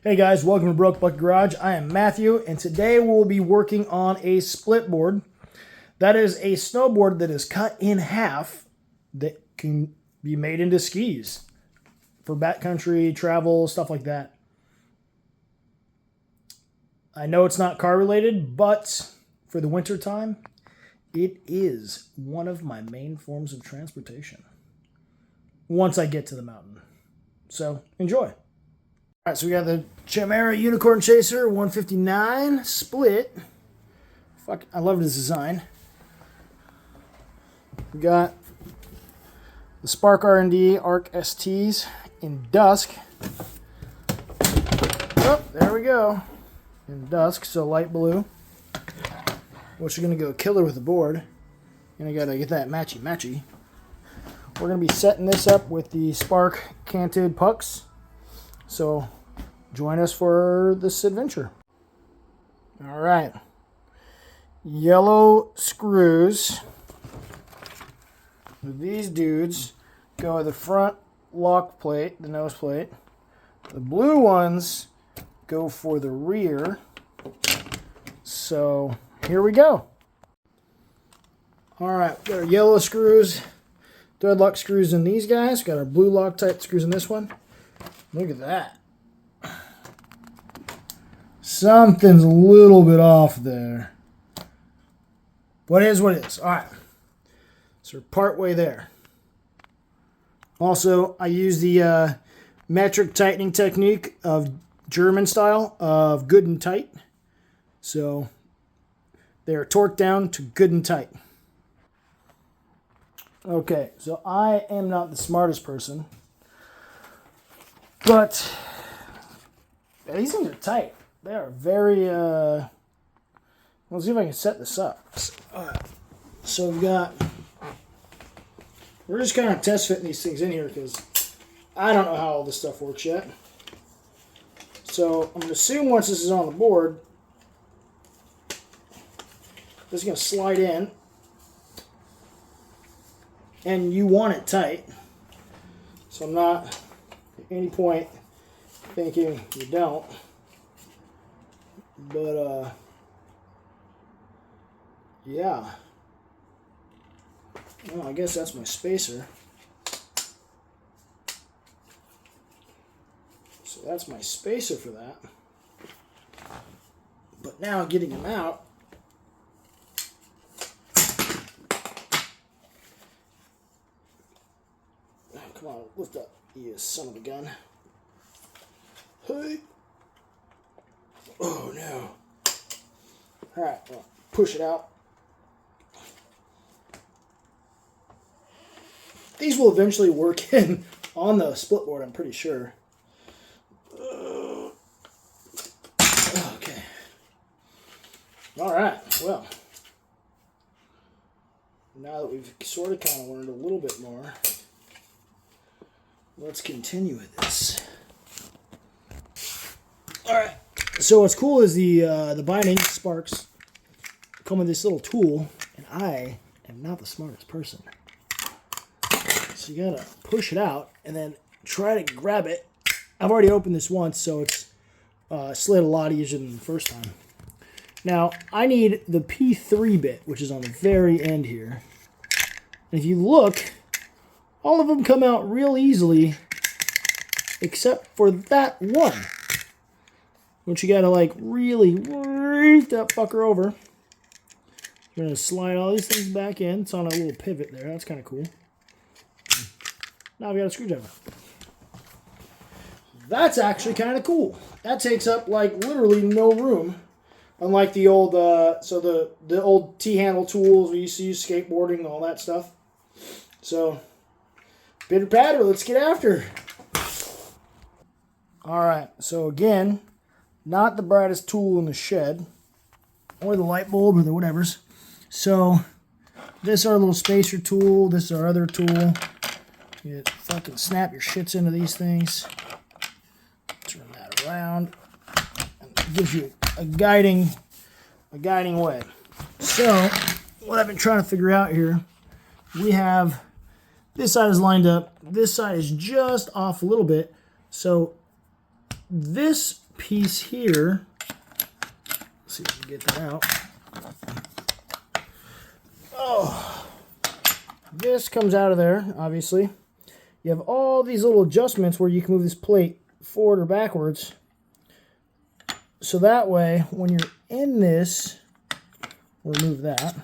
Hey guys, welcome to Broke Bucket Garage. I am Matthew, and today we'll be working on a Splitboard. That is a snowboard that is cut in half that can be made into skis for backcountry travel, stuff like that. I know it's not car related, but for the winter time, it is one of my main forms of transportation once I get to the mountain. So enjoy. All right, so we got the Chimera Unicorn Chaser 159 split. Fuck, I love this design. We got the Spark R&D ARC STs in dusk. Oh, there we go. In dusk, so light blue. Which are going to go killer with the board. And I got to get that matchy-matchy. We're going to be setting this up with the Spark canted pucks. So join us for this adventure. All right. Yellow screws. These dudes go with the front lock plate, the nose plate. The blue ones go for the rear. So here we go. All right, got our yellow screws, thread lock screws in these guys. Got our blue Loctite screws in this one. Look at that. Something's a little bit off there. What is what it is. All right. So we're partway there. Also, I use the metric tightening technique of German style of good and tight. So they are torqued down to good and tight. Okay, so I am not the smartest person, but these things are tight. They are very, let's see if I can set this up. Alright, so we're just kind of test fitting these things in here because I don't know how all this stuff works yet. So I'm going to assume once this is on the board, this is going to slide in. And you want it tight. So I'm not at any point thinking you don't. But, yeah. Well, I guess that's my spacer. So that's my spacer for that. But now getting them out, come on, lift up, you son of a gun. Hey. Oh no. Alright, well, push it out. These will eventually work in on the split board, I'm pretty sure. Okay. Alright, well. Now that we've sort of kind of learned a little bit more, let's continue with this. Alright, so what's cool is the binding sparks come with this little tool, and I am not the smartest person. So you gotta push it out and then try to grab it. I've already opened this once, so it's slid a lot easier than the first time. Now, I need the P3 bit, which is on the very end here. And if you look, all of them come out real easily, except for that one, which you gotta like really reef that fucker over. You're gonna slide all these things back in. It's on a little pivot there. That's kind of cool. Now I've got a screwdriver. That's actually kind of cool. That takes up like literally no room, unlike the old the old T-handle tools we used to use skateboarding and all that stuff. So, pitter patter, let's get after. Alright, so again, not the brightest tool in the shed, or the light bulb, or the whatevers. So, this is our little spacer tool, this is our other tool. You fucking snap your shits into these things. Turn that around, and it gives you a guiding way. So, what I've been trying to figure out here, we have this side is lined up, this side is just off a little bit, so this piece here. Let's see if we can get that out. Oh, this comes out of there, obviously. You have all these little adjustments where you can move this plate forward or backwards. So that way, when you're in this, we'll remove that,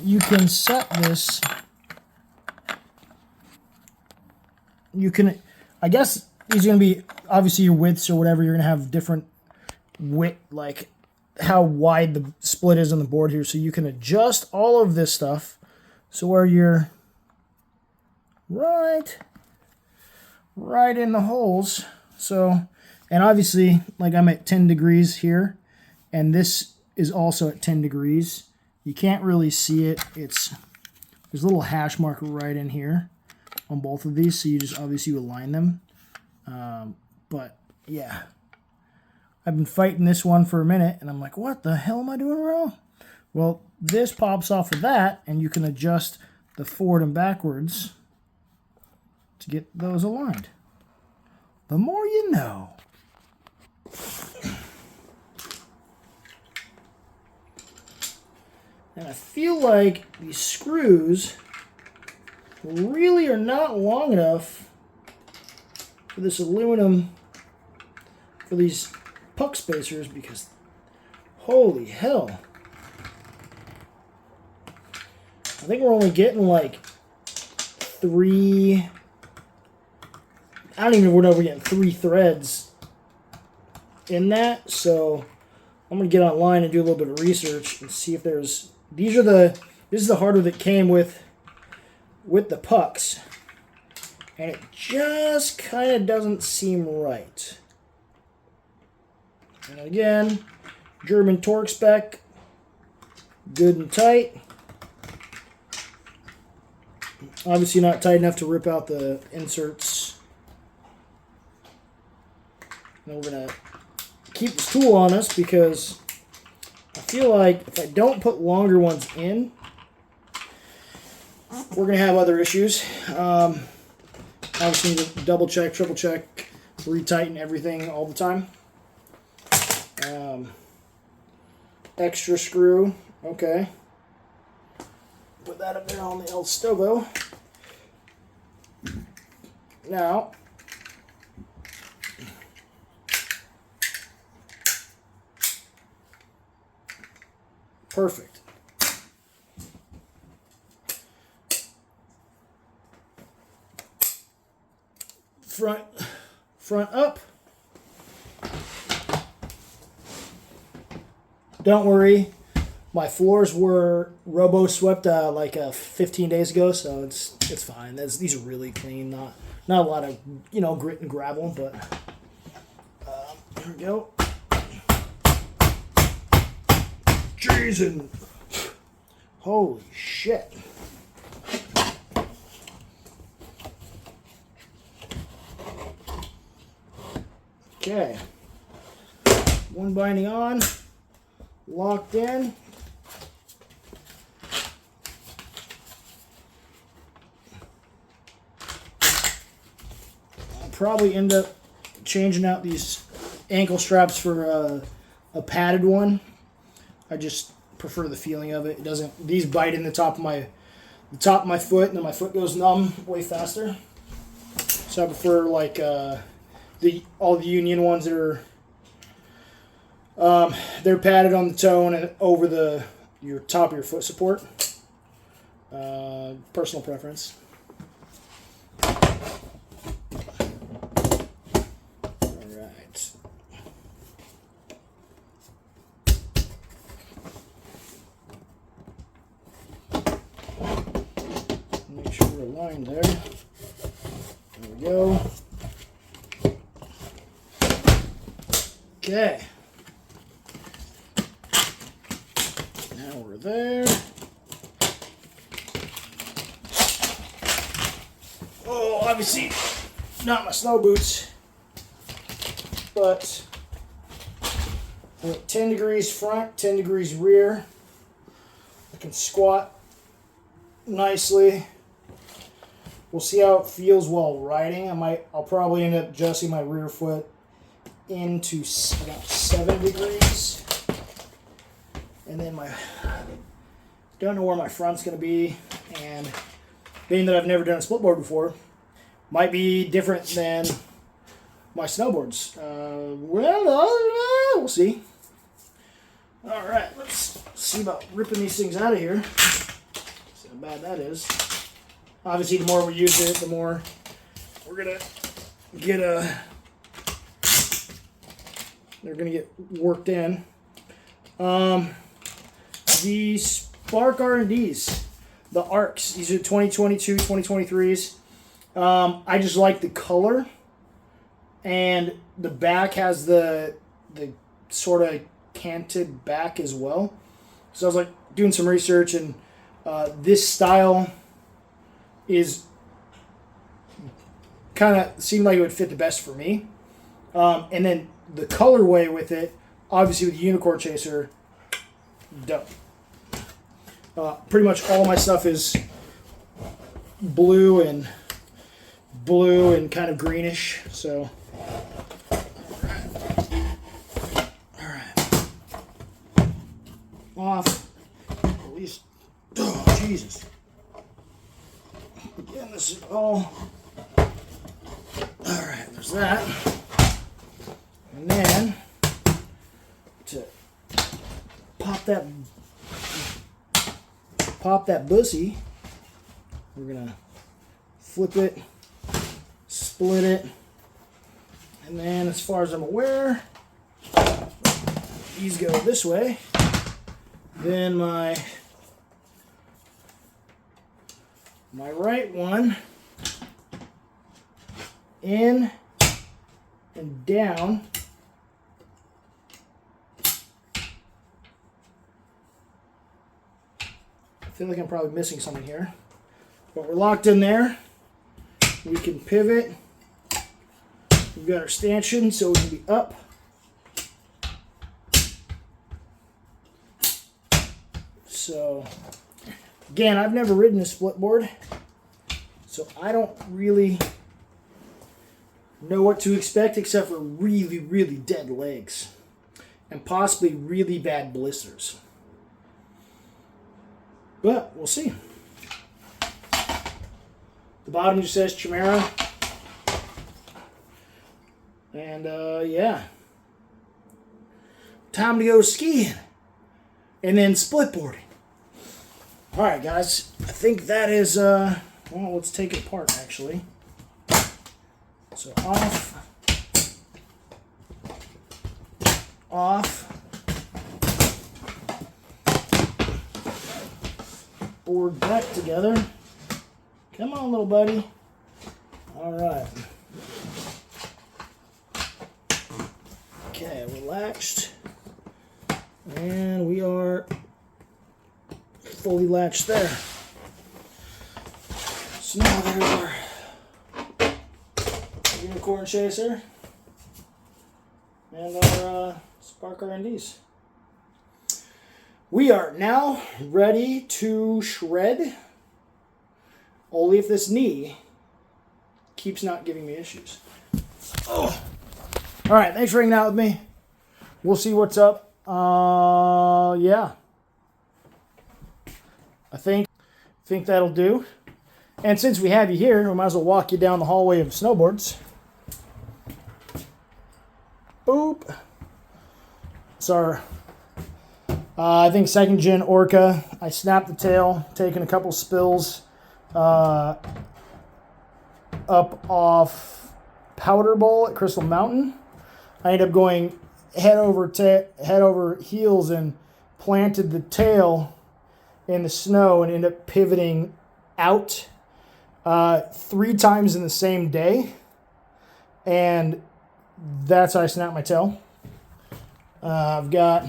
you can set this, you can, I guess these are going to be, obviously your widths or whatever, you're going to have different width, like how wide the split is on the board here. So you can adjust all of this stuff. So where you're right in the holes. So, and obviously, like I'm at 10 degrees here, and this is also at 10 degrees. You can't really see it. There's a little hash mark right in here on both of these, so you just obviously align them. But yeah, I've been fighting this one for a minute, and I'm like, what the hell am I doing wrong? Well, this pops off of that, and you can adjust the forward and backwards to get those aligned. The more you know. And I feel like these screws really are not long enough for this aluminum, for these puck spacers, because holy hell. I think we're only getting like 3, I don't even know if we're getting 3 threads in that, so I'm going to get online and do a little bit of research and see if there's, this is the hardware that came with the pucks, and it just kind of doesn't seem right. And again, German torque spec, good and tight. Obviously not tight enough to rip out the inserts. And we're going to keep this tool on us because I feel like if I don't put longer ones in, we're going to have other issues. Obviously need to double check, triple check, retighten everything all the time. Extra screw, okay. Put that up there on the El Stovo. Now, perfect. Front up. Don't worry, my floors were robo swept like 15 days ago, so it's fine. These are really clean, not a lot of grit and gravel, but here we go. Jeez, and holy shit. Okay, one binding on, locked in. I'll probably end up changing out these ankle straps for a padded one. I just prefer the feeling of it. It doesn't. These bite in the top of my foot, and then my foot goes numb way faster. So I prefer like all the Union ones that are they're padded on the toe and over your top of your foot support. Personal preference. Make sure we're aligned there. There we go. Okay. Now we're there. Oh, obviously not my snow boots, but we're at 10 degrees front, 10 degrees rear. I can squat nicely. We'll see how it feels while riding. I'll probably end up adjusting my rear foot into about 7 degrees. And then don't know where my front's going to be, and being that I've never done a split board before, might be different than my snowboards. We'll see. All right, let's see about ripping these things out of here. See how bad that is. Obviously, the more we use it, the more we're gonna get they're gonna get worked in. The Spark R&Ds, the ARCs. These are 2022, 2023s. I just like the color, and the back has the sort of canted back as well. So I was like doing some research, and this style is kind of seemed like it would fit the best for me. And then the colorway with it, obviously with the Unicorn Chaser, dope. Pretty much all my stuff is blue and kind of greenish. So, all right. Off. At least, oh Jesus. Again, this is all. All right, there's that. And then to pop that bussy, we're gonna flip it, split it, and then as far as I'm aware, these go this way. Then my right one in and down. I feel like I'm probably missing something here, but we're locked in there. We can pivot. We've got our stanchion, so we can be up. So, again, I've never ridden a split board, so I don't really know what to expect except for really, really dead legs and possibly really bad blisters. But we'll see. The bottom just says Chimera. And yeah. Time to go skiing. And then split boarding. Alright guys, I think that is well, let's take it apart actually. So off. Board back together. Come on, little buddy. All right. Okay, relaxed. And we are fully latched there. So now there's our Unicorn Chaser and our Spark R&Ds. We are now ready to shred, only if this knee keeps not giving me issues. Oh. All right, thanks for hanging out with me. We'll see what's up. Yeah. I think that'll do. And since we have you here, we might as well walk you down the hallway of snowboards. Boop. It's our I think 2nd gen Orca. I snapped the tail, taking a couple spills up off Powder Bowl at Crystal Mountain. I ended up going head over heels and planted the tail in the snow and ended up pivoting out 3 times in the same day. And that's how I snapped my tail. I've got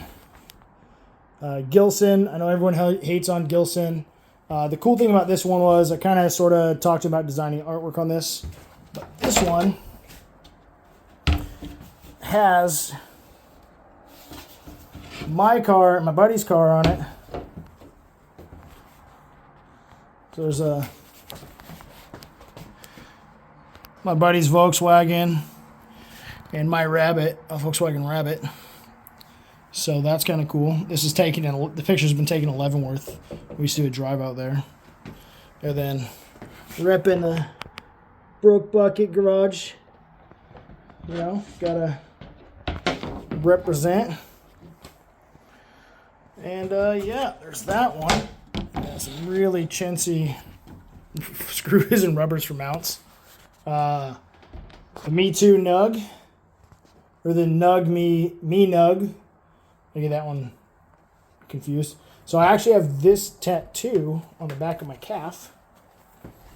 Gilson. I know everyone hates on Gilson. The cool thing about this one was I kind of sort of talked about designing artwork on this. But this one has my car and my buddy's car on it. So there's my buddy's Volkswagen. and my Rabbit, a Volkswagen Rabbit. So that's kind of cool. This is taken in, the picture's been taken in Leavenworth. We used to do a drive out there. And then repping the Broke Bucket garage. You know, gotta represent. And yeah, there's that one. Got some really chintzy screws and rubbers for mounts. The Me Too Nug, or the Nug Me Nug. I get that one confused. So I actually have this tattoo on the back of my calf.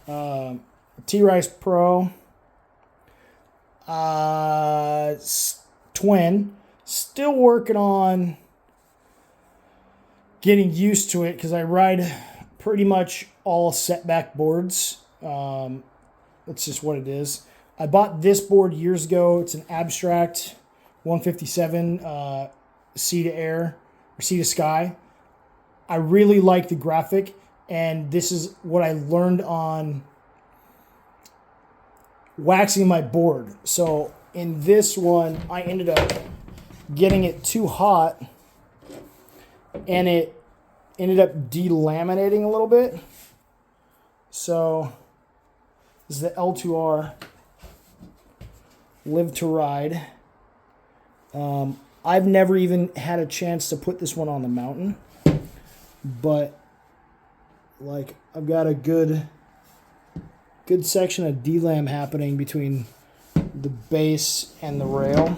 T-Rice Pro twin. Still working on getting used to it because I ride pretty much all setback boards. That's just what it is. I bought this board years ago. It's an Abstract 157 Sea to Air or Sea to Sky. I really like the graphic, and this is what I learned on waxing my board. So in this one, I ended up getting it too hot, and it ended up delaminating a little bit. So this is the L2R Live to Ride. I've never even had a chance to put this one on the mountain, but like I've got a good section of delam happening between the base and the rail,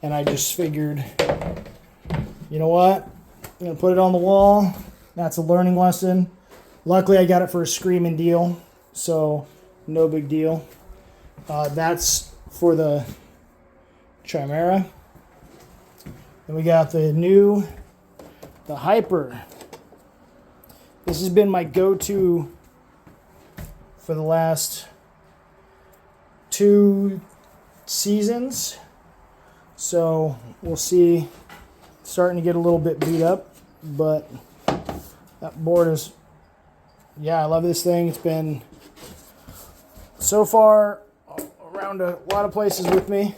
and I just figured, you know what, I'm gonna put it on the wall. That's a learning lesson. Luckily I got it for a screaming deal, so no big deal. That's for the Chimera. Then we got the Hyper. This has been my go-to for the last 2 seasons. So we'll see. It's starting to get a little bit beat up, but that board is, yeah, I love this thing. It's been so far around a lot of places with me.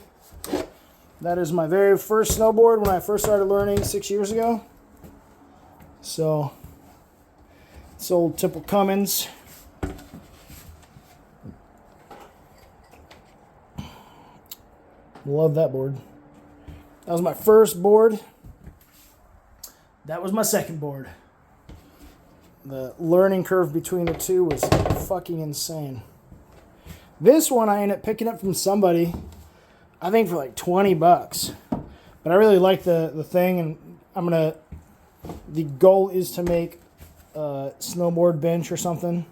That is my very first snowboard when I first started learning 6 years ago. So, it's old Tipple Cummins. Love that board. That was my first board. That was my second board. The learning curve between the two was fucking insane. This one I ended up picking up from somebody, I think for like $20. But I really like the thing, and the goal is to make a snowboard bench or something.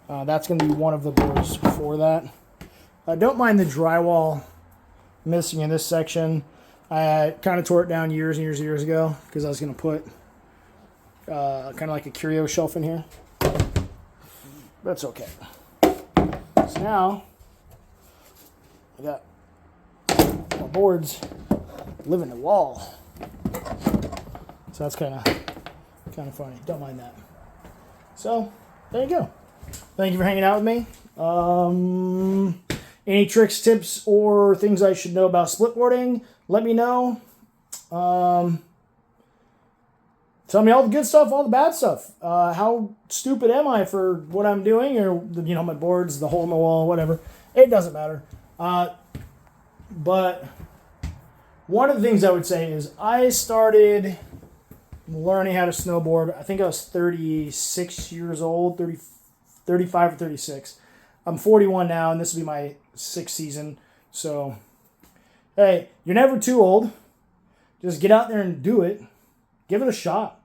That's going to be one of the boards for that. I don't mind the drywall missing in this section. I kind of tore it down years and years ago because I was going to put kind of like a curio shelf in here. That's okay. So now I got my boards live in the wall. So that's kind of funny. Don't mind that. So there you go. Thank you for hanging out with me. Any tricks, tips, or things I should know about splitboarding, let me know. Tell me all the good stuff, all the bad stuff. How stupid am I for what I'm doing, or my boards, the hole in the wall, whatever. It doesn't matter. But one of the things I would say is I started learning how to snowboard. I think I was 36 years old, 35 or 36. I'm 41 now, and this will be my 6th season. So, hey, you're never too old. Just get out there and do it. Give it a shot.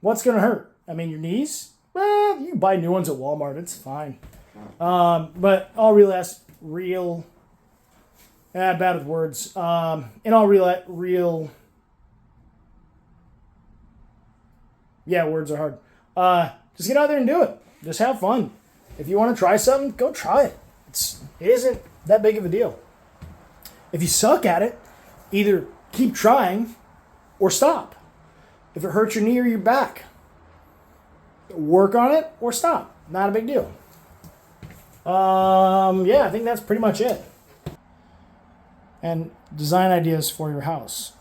What's going to hurt? I mean, your knees? Well, you can buy new ones at Walmart. It's fine. But all real... bad with words. In all real... Yeah, words are hard. Just get out there and do it. Just have fun. If you want to try something, go try it. It isn't that big of a deal. If you suck at it, either keep trying or stop. If it hurts your knee or your back, work on it or stop. Not a big deal. Yeah, I think that's pretty much it. and design ideas for your house.